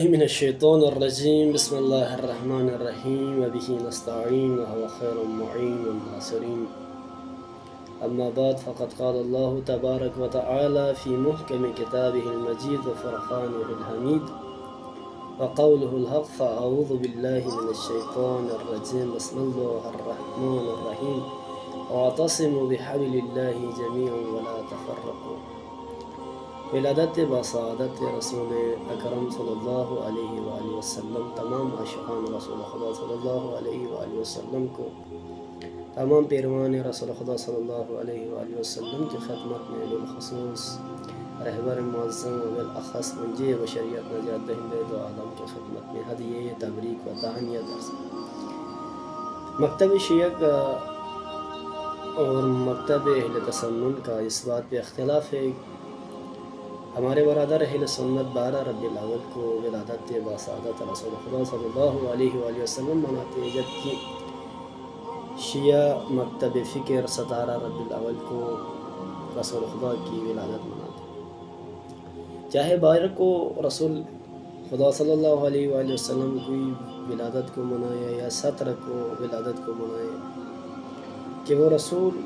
من الشيطان الرجيم بسم الله الرحمن الرحيم وبه نستعين وهو خير المعين والناصرين. أما بعد فقد قال الله تبارك وتعالى في محكم كتابه المجيد وفرقانه الحميد وقوله الحق فأعوذ بالله من الشيطان الرجيم بسم الله الرحمن الرحيم واعتصموا بحبل الله جميعا ولا تفرقوا. ولادت بسعادت رسول اکرم صلی اللہ علیہ وآلہ وسلم تمام عاشقان رسول خدا صلی اللہ علیہ وآلہ وسلم کو، تمام پیروان رسول خدا صلی اللہ علیہ وآلہ وسلم کی خدمت میں بالخصوص رہبر معظم و بالاخص منجی بشریت نجات دہندہ دو عالم کی خدمت میں ہدیہ تبریک و تہنیت درس مکتب شیعہ کا اور مکتب اہل تسنن کا اس بات پہ اختلاف ہے. ہمارے برادر اہل سنت 12 ربیع الاول کو ولادت بسعادت رسول خدا صلی اللہ علیہ وآلہ وسلم مناتے ہیں، جبکہ شیعہ مکتب فکر 17 ربیع الاول کو رسول خدا کی ولادت مناتے ہیں. چاہے 12 کو رسول خدا صلی اللہ علیہ وآلہ وسلم کی ولادت کو منائے یا 17 کو ولادت کو منائے، کہ وہ رسول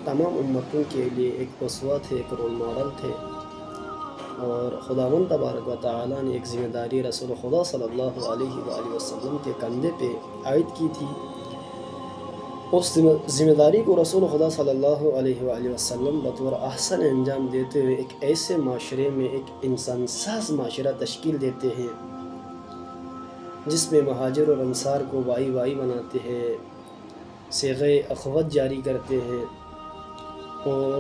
تمام امتوں کے لیے ایک اسوہ تھے، ایک رول ماڈل تھے، اور خداوند تبارک و تعالیٰ نے ایک ذمہ داری رسول خدا صلی اللہ علیہ وآلہ وسلم کے کندھے پہ عائد کی تھی. اس ذمہ داری کو رسول خدا صلی اللہ علیہ وآلہ وسلم بطور احسن انجام دیتے ہوئے ایک ایسے معاشرے میں ایک انسان ساز معاشرہ تشکیل دیتے ہیں جس میں مہاجر اور انصار کو بھائی بھائی بناتے ہیں، صیغہ اخوت جاری کرتے ہیں، اور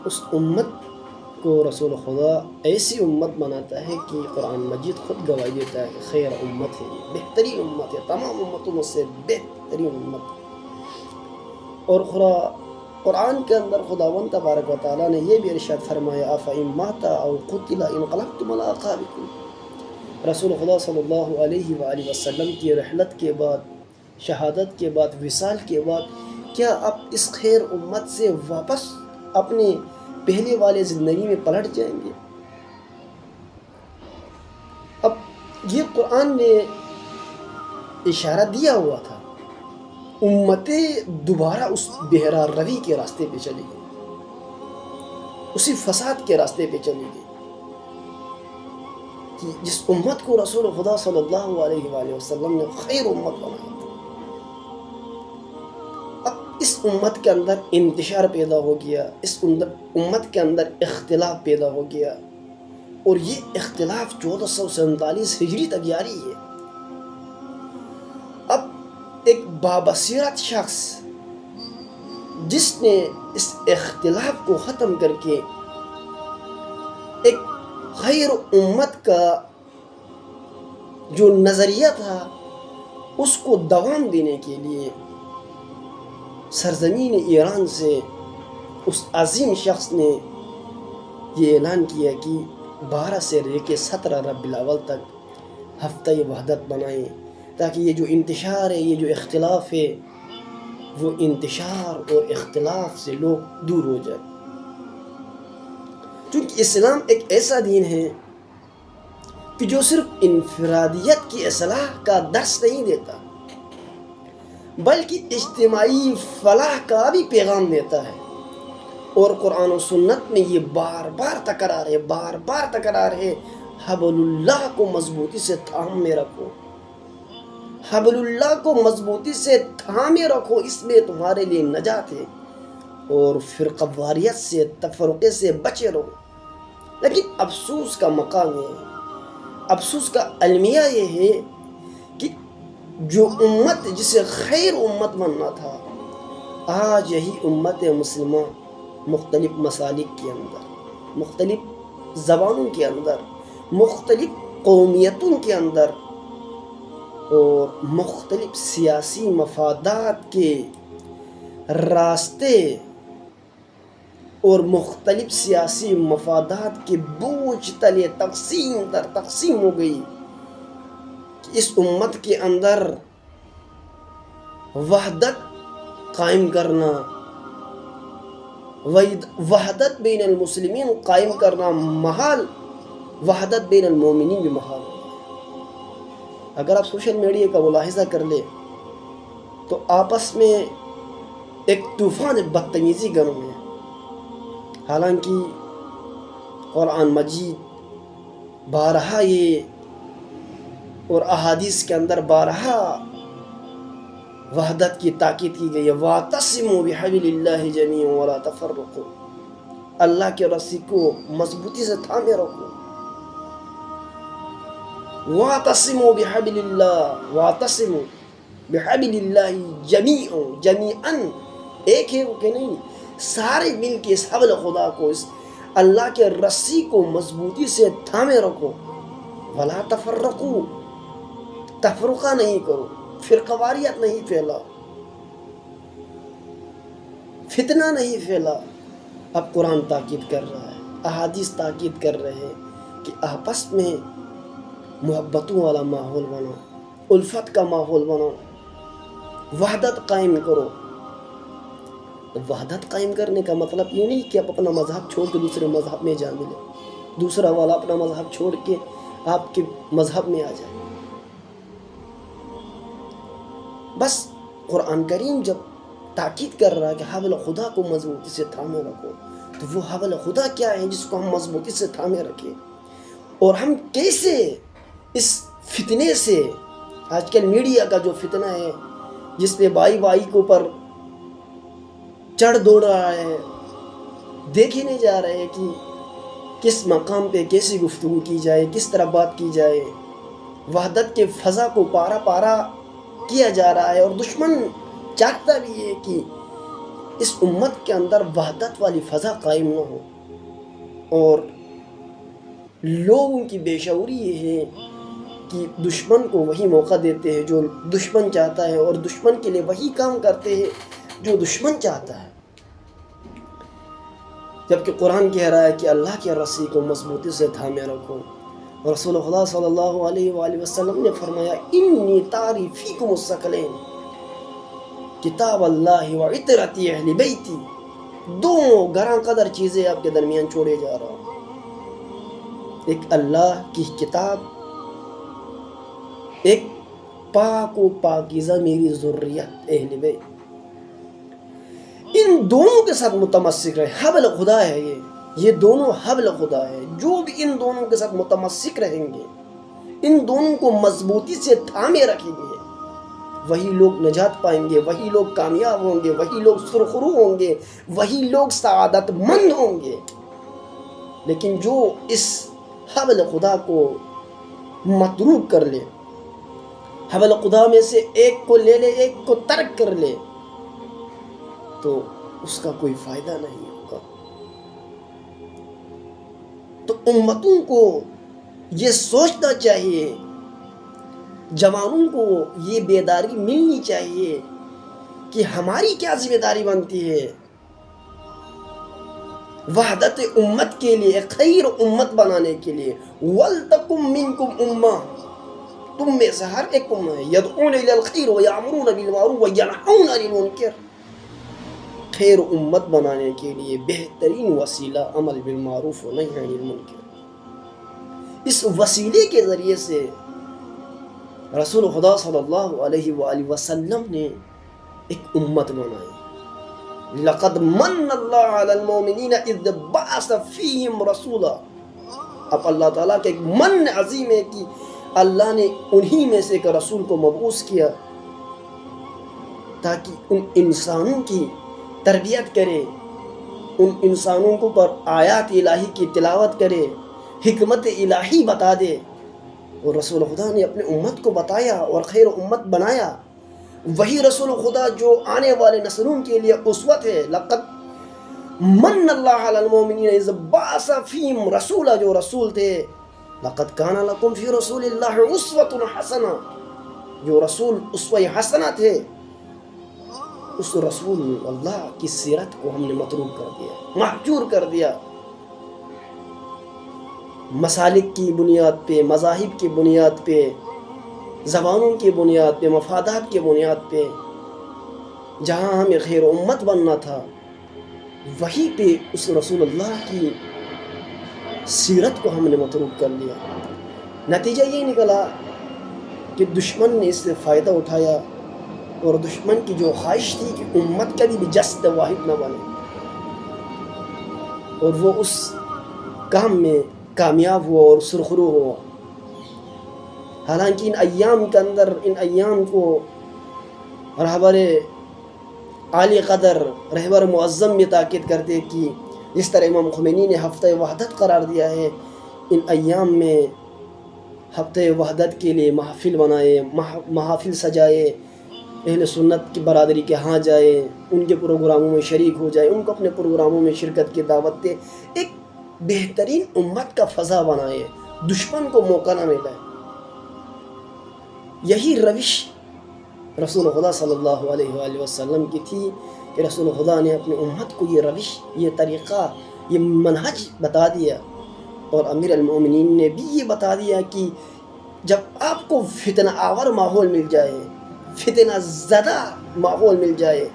اس امت کو رسول خدا ایسی امت بناتا ہے کہ قرآن مجید خود گواہی دیتا ہے کہ خیر امت ہے، بہترین امت ہے، تمام امتوں میں سے بہترین امت. اور قرآن کے اندر خداوند تبارک و تعالیٰ نے یہ بھی ارشاد فرمایا افإن مات او قتل انقلبتم على اعقابکم. رسول خدا صلی اللہ علیہ وآلہ وسلم کی رحلت کے بعد، شہادت کے بعد، وصال کے بعد، کیا آپ اس خیر امت سے واپس اپنے پہلے والے زندگی میں پلٹ جائیں گے؟ اب یہ قرآن نے اشارہ دیا ہوا تھا، امتیں دوبارہ اس بہرا روی کے راستے پہ چلی گئی، اسی فساد کے راستے پہ چلی گئی کہ جس امت کو رسول خدا صلی اللہ علیہ وآلہ وسلم نے خیر امت بنایا. اس امت کے اندر انتشار پیدا ہو گیا، اس امت کے اندر اختلاف پیدا ہو گیا، اور یہ اختلاف 1447 ہجری تک جاری ہے. اب ایک بابصیرت شخص جس نے اس اختلاف کو ختم کر کے ایک خیر امت کا جو نظریہ تھا اس کو دوام دینے کے لیے سرزمین ایران سے اس عظیم شخص نے یہ اعلان کیا کہ 12 سے لے کے 17 ربیع الاول تک ہفتہ وحدت بنائیں، تاکہ یہ جو انتشار ہے، یہ جو اختلاف ہے، وہ انتشار اور اختلاف سے لوگ دور ہو جائیں. کیونکہ اسلام ایک ایسا دین ہے کہ جو صرف انفرادیت کی اصلاح کا درس نہیں دیتا، بلکہ اجتماعی فلاح کا بھی پیغام دیتا ہے. اور قرآن و سنت میں یہ بار بار تکرار ہے حبل اللہ کو مضبوطی سے تھامے رکھو، حبل اللہ کو مضبوطی سے تھامے رکھو، اس میں تمہارے لیے نجات ہے، اور فرقہ واریت سے، تفرقے سے بچے رہو. لیکن افسوس کا مقام ہے، افسوس کا المیہ یہ ہے کہ جو امت جسے خیر امت بننا تھا، آج یہی امت مسلمہ مختلف مسالک کے اندر، مختلف زبانوں کے اندر، مختلف قومیتوں کے اندر، اور مختلف سیاسی مفادات کے راستے اور مختلف سیاسی مفادات کے بوجھ تلے تقسیم در تقسیم ہو گئی. اس امت کے اندر وحدت قائم کرنا، وحدت بین المسلمین قائم کرنا محال، وحدت بین المومنین بھی محال. اگر آپ سوشل میڈیا کا ملاحظہ کر لیں تو آپس میں ایک طوفان بدتمیزی گرم ہے. حالانکہ قرآن مجید بارہا یہ اور احادیث کے اندر بارہا وحدت کی تاکید کی گئی ہے. وَاعْتَصِمُوا بِحَبْلِ اللَّهِ جَمِيعًا وَلَا تَفَرَّقُوا. اللہ کے رسی کو مضبوطی سے تھامے رکھو. وَاعْتَصِمُوا بِحَبْلِ اللَّهِ وَاعْتَصِمُوا بِحَبْلِ اللَّهِ جَمِيعًا. جَمِيعًا ایک ہے وہ کہ نہیں، سارے مل کے اس حبل خدا کو، اس اللہ کے رسی کو مضبوطی سے تھامے رکھو. وَلَا تَفَرَّقُوا. تفرقہ نہیں کرو، فرقہ واریت نہیں پھیلا، فتنہ نہیں پھیلا. اب قرآن تاکید کر رہا ہے، احادیث تاکید کر رہے ہیں کہ آپس میں محبتوں والا ماحول بناؤ، الفت کا ماحول بناؤ، وحدت قائم کرو. وحدت قائم کرنے کا مطلب یہ نہیں کہ آپ اپنا مذہب چھوڑ کے دوسرے مذہب میں جا ملے، دوسرا والا اپنا مذہب چھوڑ کے آپ کے مذہب میں آ جائے. بس قرآن کریم جب تاکید کر رہا ہے کہ حبل خدا کو مضبوطی سے تھامے رکھو، تو وہ حبل خدا کیا ہے جس کو ہم مضبوطی سے تھامے رکھیں؟ اور ہم کیسے اس فتنے سے، آج کل میڈیا کا جو فتنہ ہے جس پہ بائی بائی کے اوپر چڑھ دوڑ رہا ہے، دیکھے نہیں جا رہے کہ کس مقام پہ کیسی گفتگو کی جائے، کس طرح بات کی جائے. وحدت کے فضا کو پارا پارا کیا جا رہا ہے، اور دشمن چاہتا بھی ہے کہ اس امت کے اندر وحدت والی فضا قائم نہ ہو. اور لوگوں کی بے شعوری یہ ہے کہ دشمن کو وہی موقع دیتے ہیں جو دشمن چاہتا ہے، اور دشمن کے لیے وہی کام کرتے ہیں جو دشمن چاہتا ہے. جبکہ قرآن کہہ رہا ہے کہ اللہ کے رسی کو مضبوطی سے تھامے رکھو. رسول خدا صلی اللہ علیہ وآلہ وسلم نے فرمایا انی تعریفیکم الثقلین کتاب اللہ و عطرتی اہل بیتی. دو گراں قدر چیزیں آپ کے درمیان چھوڑے جا رہا ہوں، ایک اللہ کی کتاب، ایک پاک و پاکیزہ میری ذریت اہل بیت. ان دونوں کے ساتھ متمسک رہے. حبل خدا ہے یہ دونوں حبل خدا ہے. جو بھی ان دونوں کے ساتھ متمسک رہیں گے، ان دونوں کو مضبوطی سے تھامے رکھیں گے، وہی لوگ نجات پائیں گے، وہی لوگ کامیاب ہوں گے، وہی لوگ سرخرو ہوں گے، وہی لوگ سعادت مند ہوں گے. لیکن جو اس حبل خدا کو متروک کر لے، حبل خدا میں سے ایک کو لے لے، ایک کو ترک کر لے، تو اس کا کوئی فائدہ نہیں ہوگا. تو امتوں کو یہ سوچنا چاہیے، جوانوں کو یہ بیداری ملنی چاہیے کہ ہماری کیا ذمہ داری بنتی ہے وحدت امت کے لیے، خیر امت بنانے کے لیے. وَلْتَكُمْ مِنْكُمْ أُمَّةٌ. تم میں سے ہر ایک امت ہے يَدْعُونَ إِلَى الْخَيْرِ وَيَأْمُرُونَ بِالْمَعْرُوفِ وَيَنْهَوْنَ عَنِ الْمُنكَرِ. خیر امت بنانے کے لیے بہترین وسیلہ عمل بالمعروف و نہی عن المنکر. اس وسیلے کے ذریعے سے رسول خدا صلی اللہ علیہ وآلہ وسلم نے ایک امت بنائی. لَقَدْ مَنَّ اللَّهُ عَلَى الْمُؤْمِنِينَ إِذْ بَعَثَ فِيهِمْ رَسُولًا. اب اللہ تعالیٰ کا ایک من عظیم ہے کہ اللہ نے انہی میں سے ایک رسول کو مبعوث کیا تاکہ ان انسانوں کی تربیت کرے، ان انسانوں کو پر آیات الہی کی تلاوت کرے، حکمت الہی بتا دے. اور رسول خدا نے اپنے امت کو بتایا اور خیر امت بنایا. وہی رسول خدا جو آنے والے نسلوں کے لیے اسوت ہے. لقد من اللہ علی المؤمنین اذ بعث فیہم رسولا، جو رسول تھے. لقد کان لکم فی رسول اللہ اسوۃ حسنہ، جو رسول اسوہ حسنہ تھے. اس رسول اللہ کی سیرت کو ہم نے متروک کر دیا، محجور کر دیا. مسالک کی بنیاد پہ، مذاہب کی بنیاد پہ، زبانوں کی بنیاد پہ، مفادات کی بنیاد پہ، جہاں ہمیں خیر امت بننا تھا وہیں پہ اس رسول اللہ کی سیرت کو ہم نے متروک کر لیا. نتیجہ یہ نکلا کہ دشمن نے اس سے فائدہ اٹھایا، اور دشمن کی جو خواہش تھی کہ امت کبھی بھی جسد واحد نہ بنے، اور وہ اس کام میں کامیاب ہوا اور سرخرو ہوا۔ حالانکہ ان ایام کے اندر، ان ایام کو رہبر عالی قدر، رہبر معظم یہ تاکید کرتے کہ جس طرح امام خمینی نے ہفتہ وحدت قرار دیا ہے، ان ایام میں ہفتہ وحدت کے لیے محافل بنائے، محافل سجائے، اہل سنت کی برادری کے ہاں جائے، ان کے پروگراموں میں شریک ہو جائے، ان کو اپنے پروگراموں میں شرکت کی دعوت دے، ایک بہترین امت کا فضا بنائے، دشمن کو موقع نہ ملے۔ یہی روش رسول خدا صلی اللہ علیہ وآلہ وسلم کی تھی کہ رسول خدا نے اپنی امت کو یہ روش، یہ طریقہ، یہ منہج بتا دیا، اور امیر المومنین نے بھی یہ بتا دیا کہ جب آپ کو فتنہ آور ماحول مل جائے، فتنہ زدہ ماحول مل جائے،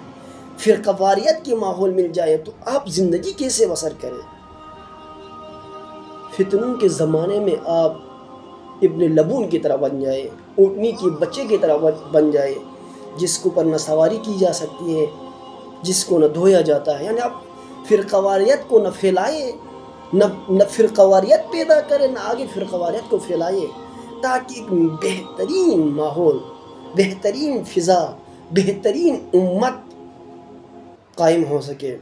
فرقہ واریت کی ماحول مل جائے، تو آپ زندگی کیسے بسر کریں؟ فتنوں کے زمانے میں آپ ابن لبون کی طرح بن جائے، اونٹنی کی بچے کی طرح بن جائے، جس کو پر نہ سواری کی جا سکتی ہے، جس کو نہ دھویا جاتا ہے۔ یعنی آپ فرقہ واریت کو نہ پھیلائے، نہ فرقہ واریت پیدا کرے، نہ آگے فرقہ واریت کو پھیلائے، تاکہ ایک بہترین ماحول، بہترین فضا، بہترین امت قائم ہو سکے۔